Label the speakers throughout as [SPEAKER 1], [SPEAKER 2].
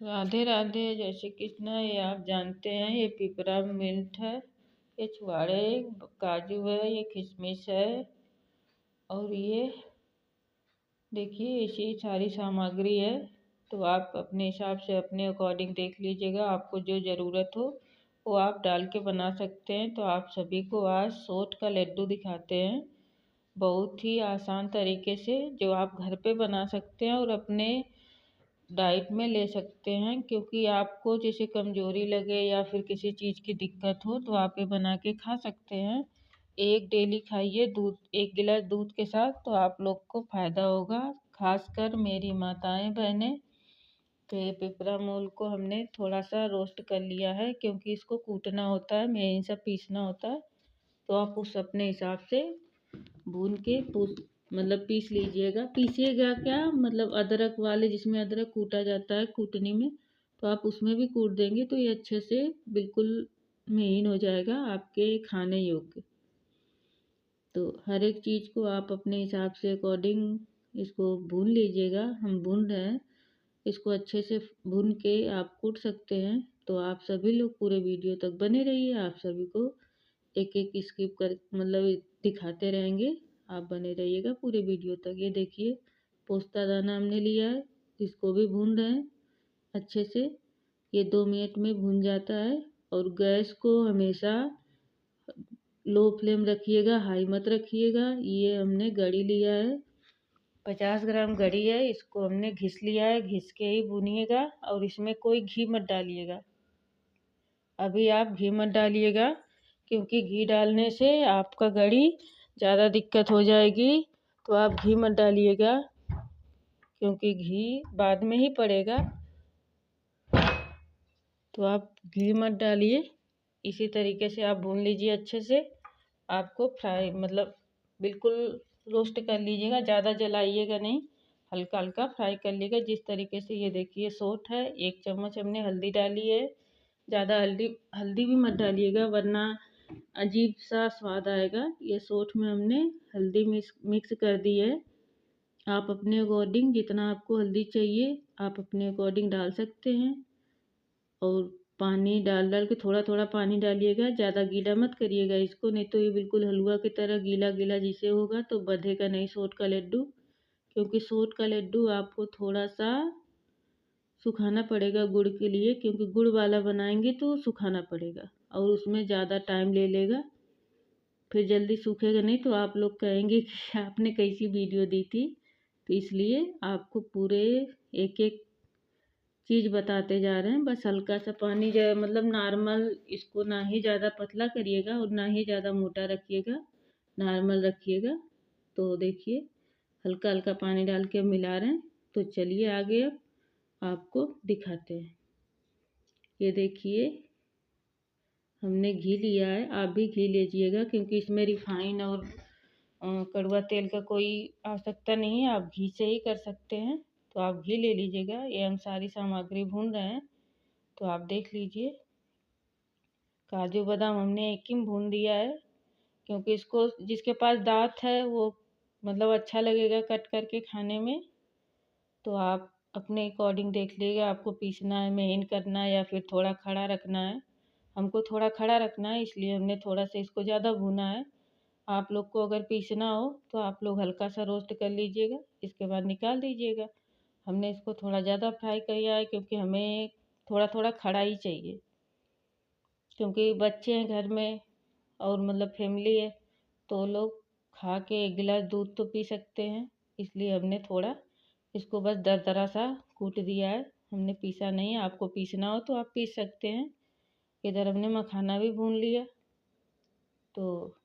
[SPEAKER 1] राधे राधे। जय श्री कृष्ण। ये आप जानते हैं, ये पिपरा मिल्क है, ये छुआड़े, काजू है, ये किशमिश है, और ये देखिए ऐसी सारी सामग्री है। तो आप अपने हिसाब से अपने अकॉर्डिंग देख लीजिएगा, आपको जो ज़रूरत हो वो आप डाल के बना सकते हैं। तो आप सभी को आज सोट का लड्डू दिखाते हैं, बहुत ही आसान तरीके से, जो आप घर पे बना सकते हैं और अपने डाइट में ले सकते हैं। क्योंकि आपको जैसे कमज़ोरी लगे या फिर किसी चीज़ की दिक्कत हो तो आप ये बना के खा सकते हैं। एक डेली खाइए दूध, 1 गिलास दूध के साथ, तो आप लोग को फ़ायदा होगा। खासकर मेरी माताएं बहनें। तो ये पिपरा मूल को हमने थोड़ा सा रोस्ट कर लिया है, क्योंकि इसको कूटना होता है, मेन सा पीसना होता है। तो आप उस अपने हिसाब से भून के मतलब पीस लीजिएगा। पीसिएगा क्या, मतलब अदरक वाले जिसमें अदरक कूटा जाता है कूटनी में, तो आप उसमें भी कूट देंगे तो ये अच्छे से बिल्कुल महीन हो जाएगा, आपके खाने योग्य। तो हर एक चीज़ को आप अपने हिसाब से अकॉर्डिंग इसको भून लीजिएगा। हम भून रहे हैं इसको, अच्छे से भून के आप कूट सकते हैं। तो आप सभी लोग पूरे वीडियो तक बने रहिए, आप सभी को एक एक स्किप कर मतलब दिखाते रहेंगे। आप बने रहिएगा पूरे वीडियो तक। ये देखिए पोस्ता दाना हमने लिया है, इसको भी भून रहे हैं अच्छे से। ये 2 मिनट में भून जाता है। और गैस को हमेशा लो फ्लेम रखिएगा, हाई मत रखिएगा। ये हमने गड़ी लिया है, 50 ग्राम गड़ी है, इसको हमने घिस लिया है। घिस के ही भूनिएगा, और इसमें कोई घी मत डालिएगा। अभी आप घी मत डालिएगा, क्योंकि घी डालने से आपका गड़ी ज़्यादा दिक्कत हो जाएगी। तो आप घी मत डालिएगा, क्योंकि घी बाद में ही पड़ेगा। तो आप घी मत डालिए। इसी तरीके से आप भून लीजिए अच्छे से। आपको फ्राई मतलब बिल्कुल रोस्ट कर लीजिएगा, ज़्यादा जलाइएगा नहीं, हल्का हल्का फ्राई कर लीजिएगा। जिस तरीके से ये देखिए सोट है, 1 चम्मच हमने हल्दी डाली है। ज़्यादा हल्दी हल्दी भी मत डालिएगा, वरना अजीब सा स्वाद आएगा। ये सोट में हमने हल्दी मिक्स कर दी है। आप अपने अकॉर्डिंग जितना आपको हल्दी चाहिए आप अपने अकॉर्डिंग डाल सकते हैं। और पानी डाल डाल के थोड़ा थोड़ा पानी डालिएगा, ज़्यादा गीला मत करिएगा इसको, नहीं तो ये बिल्कुल हलवा की तरह गीला गीला जिसे होगा तो बधेगा नहीं सोट का लड्डू। क्योंकि सोट का लड्डू आपको थोड़ा सा सुखाना पड़ेगा गुड़ के लिए, क्योंकि गुड़ वाला बनाएंगे तो सुखाना पड़ेगा और उसमें ज़्यादा टाइम ले लेगा, फिर जल्दी सूखेगा नहीं तो आप लोग कहेंगे कि आपने कैसी वीडियो दी थी। तो इसलिए आपको पूरे एक एक चीज़ बताते जा रहे हैं। बस हल्का सा पानी मतलब नॉर्मल, इसको ना ही ज़्यादा पतला करिएगा और ना ही ज़्यादा मोटा रखिएगा, नॉर्मल रखिएगा। तो देखिए हल्का हल्का पानी डाल के मिला रहे हैं। तो चलिए आगे अब आपको दिखाते हैं। ये देखिए हमने घी लिया है, आप भी घी लीजिएगा, क्योंकि इसमें रिफाइन और कड़वा तेल का कोई आवश्यकता नहीं है, आप घी से ही कर सकते हैं। तो आप घी ले लीजिएगा। ये हम सारी सामग्री भून रहे हैं, तो आप देख लीजिए। काजू बादाम हमने एक ही में भून दिया है, क्योंकि इसको जिसके पास दांत है वो मतलब अच्छा लगेगा कट करके खाने में। तो आप अपने अकॉर्डिंग देख लीजिएगा, आपको पीसना है, महीन करना है, या फिर थोड़ा खड़ा रखना है। हमको थोड़ा खड़ा रखना है, इसलिए हमने थोड़ा सा इसको ज़्यादा भुना है। आप लोग को अगर पीसना हो तो आप लोग हल्का सा रोस्ट कर लीजिएगा, इसके बाद निकाल दीजिएगा। हमने इसको थोड़ा ज़्यादा फ्राई किया है, क्योंकि हमें थोड़ा थोड़ा खड़ा ही चाहिए, क्योंकि बच्चे हैं घर में और मतलब फैमिली है, तो लोग खा के 1 गिलास दूध तो पी सकते हैं। इसलिए हमने थोड़ा इसको बस दरदरा सा कूट दिया है, हमने पीसा नहीं है। आपको पीसना हो तो आप पीस सकते हैं। इधर हमने मखाना भी भून लिया। तो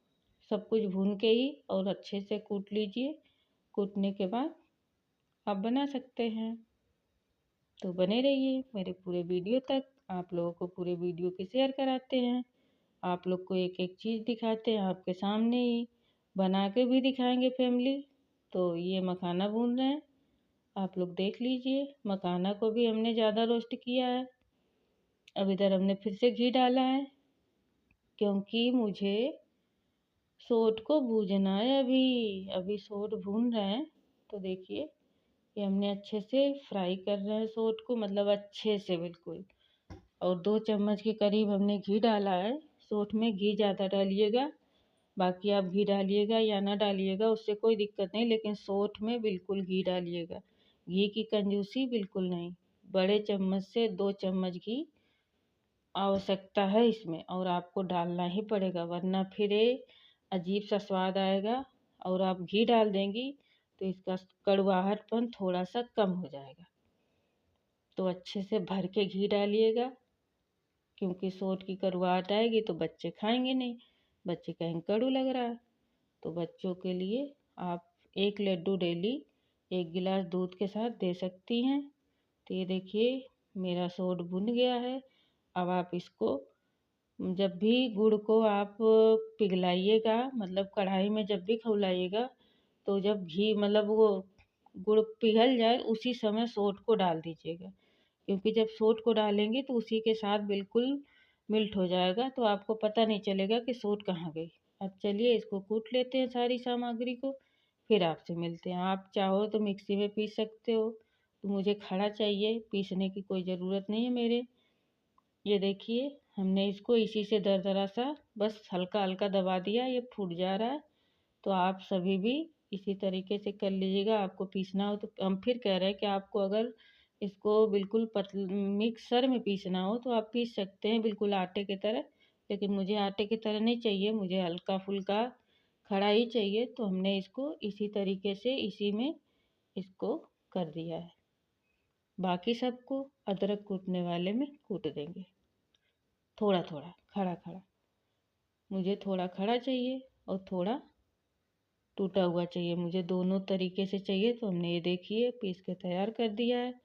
[SPEAKER 1] सब कुछ भून के ही और अच्छे से कूट लीजिए। कूटने के बाद आप बना सकते हैं। तो बने रहिए मेरे पूरे वीडियो तक। आप लोगों को पूरे वीडियो के शेयर कराते हैं, आप लोग को एक एक चीज़ दिखाते हैं, आपके सामने ही बना के भी दिखाएंगे फैमिली। तो ये मखाना भून रहे हैं, आप लोग देख लीजिए। मखाना को भी हमने ज़्यादा रोस्ट किया है। अब इधर हमने फिर से घी डाला है, क्योंकि मुझे सोट को भूजना है। अभी अभी सोट भून रहे हैं। तो देखिए ये हमने अच्छे से फ्राई कर रहे हैं सोट को, मतलब अच्छे से बिल्कुल। और 2 चम्मच के करीब हमने घी डाला है। सोट में घी ज़्यादा डालिएगा, बाकी आप घी डालिएगा या ना डालिएगा उससे कोई दिक्कत नहीं, लेकिन सोट में बिल्कुल घी डालिएगा। घी की कंजूसी बिल्कुल नहीं। बड़े चम्मच से 2 चम्मच घी आवश्यकता है इसमें, और आपको डालना ही पड़ेगा, वरना फिर ये अजीब सा स्वाद आएगा। और आप घी डाल देंगी तो इसका कड़वाहटपन थोड़ा सा कम हो जाएगा। तो अच्छे से भर के घी डालिएगा, क्योंकि सोट की कड़वाहट आएगी तो बच्चे खाएंगे नहीं, बच्चे कहेंगे कड़ू लग रहा है। तो बच्चों के लिए आप 1 लड्डू डेली 1 गिलास दूध के साथ दे सकती हैं। तो ये देखिए मेरा सोट भुन गया है। अब आप इसको, जब भी गुड़ को आप पिघलाइएगा, मतलब कढ़ाई में जब भी खौलाइएगा, तो जब घी मतलब वो गुड़ पिघल जाए उसी समय सोट को डाल दीजिएगा, क्योंकि जब सोट को डालेंगे तो उसी के साथ बिल्कुल मिल्ट हो जाएगा, तो आपको पता नहीं चलेगा कि सोट कहाँ गई। अब चलिए इसको कूट लेते हैं सारी सामग्री को, फिर आपसे मिलते हैं। आप चाहो तो मिक्सी में पीस सकते हो, तो मुझे खड़ा चाहिए, पीसने की कोई ज़रूरत नहीं है मेरे। ये देखिए हमने इसको इसी से दरदरा सा बस हल्का हल्का दबा दिया, ये फूट जा रहा है। तो आप सभी भी इसी तरीके से कर लीजिएगा। आपको पीसना हो तो हम फिर कह रहे हैं कि आपको अगर इसको बिल्कुल मिक्सर में पीसना हो तो आप पीस सकते हैं बिल्कुल आटे की तरह, लेकिन मुझे आटे की तरह नहीं चाहिए, मुझे हल्का फुल्का खड़ा ही चाहिए। तो हमने इसको इसी तरीके से इसी में इसको कर दिया है। बाकी सबको अदरक कूटने वाले में कूट देंगे, थोड़ा थोड़ा खड़ा खड़ा। मुझे थोड़ा खड़ा चाहिए और थोड़ा टूटा हुआ चाहिए, मुझे दोनों तरीके से चाहिए। तो हमने ये देखिए पीस के तैयार कर दिया है।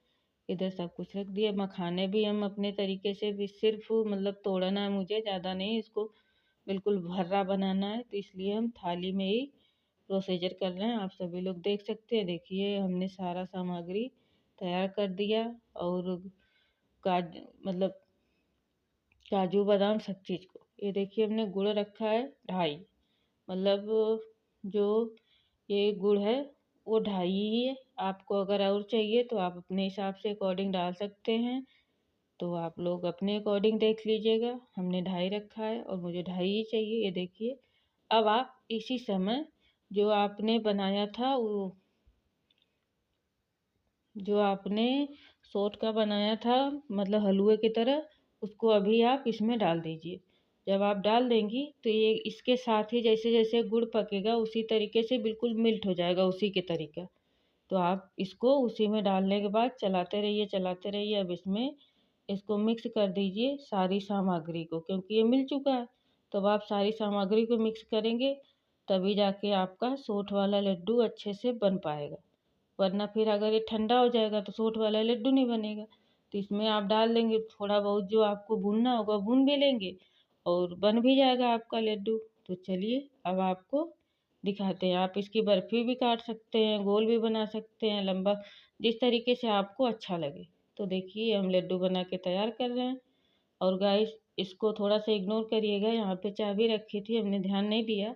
[SPEAKER 1] इधर सब कुछ रख दिया। मखाने भी हम अपने तरीके से भी सिर्फ मतलब तोड़ना है मुझे, ज़्यादा नहीं, इसको बिल्कुल भर्रा बनाना है, तो इसलिए हम थाली में ही प्रोसीजर कर रहे हैं। आप सभी लोग देख सकते हैं। देखिए हमने सारा सामग्री तैयार कर दिया, और मतलब काजू बादाम सब चीज़ को। ये देखिए हमने गुड़ रखा है 2.5, मतलब जो ये गुड़ है वो 2.5 ही है। आपको अगर और चाहिए तो आप अपने हिसाब से अकॉर्डिंग डाल सकते हैं, तो आप लोग अपने अकॉर्डिंग देख लीजिएगा। हमने 2.5 रखा है और मुझे 2.5 ही चाहिए। ये देखिए अब आप इसी समय जो आपने बनाया था वो, जो आपने सोट का बनाया था मतलब हलवे की तरह, उसको अभी आप इसमें डाल दीजिए। जब आप डाल देंगी तो ये इसके साथ ही जैसे जैसे गुड़ पकेगा उसी तरीके से बिल्कुल मिल्ट हो जाएगा उसी के तरीका। तो आप इसको उसी में डालने के बाद चलाते रहिए चलाते रहिए। अब इसमें इसको मिक्स कर दीजिए सारी सामग्री को, क्योंकि ये मिल चुका है। तो अब आप सारी सामग्री को मिक्स करेंगे तभी जाके आपका सोट वाला लड्डू अच्छे से बन पाएगा, वरना फिर अगर ये ठंडा हो जाएगा तो सोट वाला लड्डू नहीं बनेगा। तो इसमें आप डाल देंगे थोड़ा बहुत, जो आपको भूनना होगा भून भी लेंगे और बन भी जाएगा आपका लड्डू। तो चलिए अब आपको दिखाते हैं। आप इसकी बर्फ़ी भी काट सकते हैं, गोल भी बना सकते हैं, लंबा, जिस तरीके से आपको अच्छा लगे। तो देखिए हम लड्डू बना के तैयार कर रहे हैं। और गाइस इसको थोड़ा सा इग्नोर करिएगा, यहाँ पे चाबी रखी थी हमने ध्यान नहीं दिया,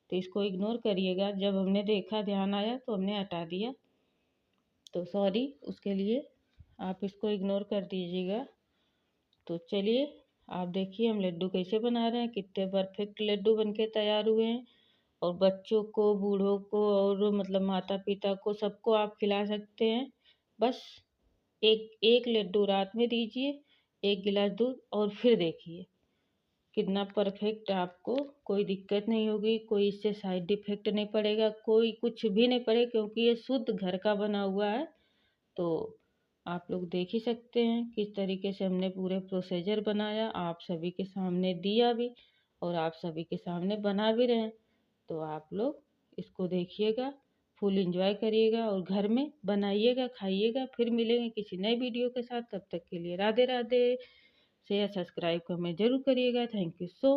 [SPEAKER 1] तो इसको इग्नोर करिएगा। जब हमने देखा ध्यान आया तो हमने हटा दिया, तो सॉरी उसके लिए, आप इसको इग्नोर कर दीजिएगा। तो चलिए आप देखिए हम लड्डू कैसे बना रहे हैं, कितने परफेक्ट लड्डू बनके तैयार हुए हैं। और बच्चों को, बूढ़ों को, और मतलब माता पिता को, सबको आप खिला सकते हैं। बस एक एक लड्डू रात में दीजिए, 1 गिलास दूध, और फिर देखिए कितना परफेक्ट, आपको कोई दिक्कत नहीं होगी, कोई इससे साइड इफेक्ट नहीं पड़ेगा, कोई कुछ भी नहीं पड़ेगा, क्योंकि ये शुद्ध घर का बना हुआ है। तो आप लोग देख ही सकते हैं किस तरीके से हमने पूरे प्रोसीजर बनाया, आप सभी के सामने दिया भी और आप सभी के सामने बना भी रहे हैं। तो आप लोग इसको देखिएगा, फुल एंजॉय करिएगा और घर में बनाइएगा, खाइएगा। फिर मिलेंगे किसी नए वीडियो के साथ, तब तक के लिए राधे राधे। शेयर सब्सक्राइब हमें ज़रूर करिएगा। Thank you so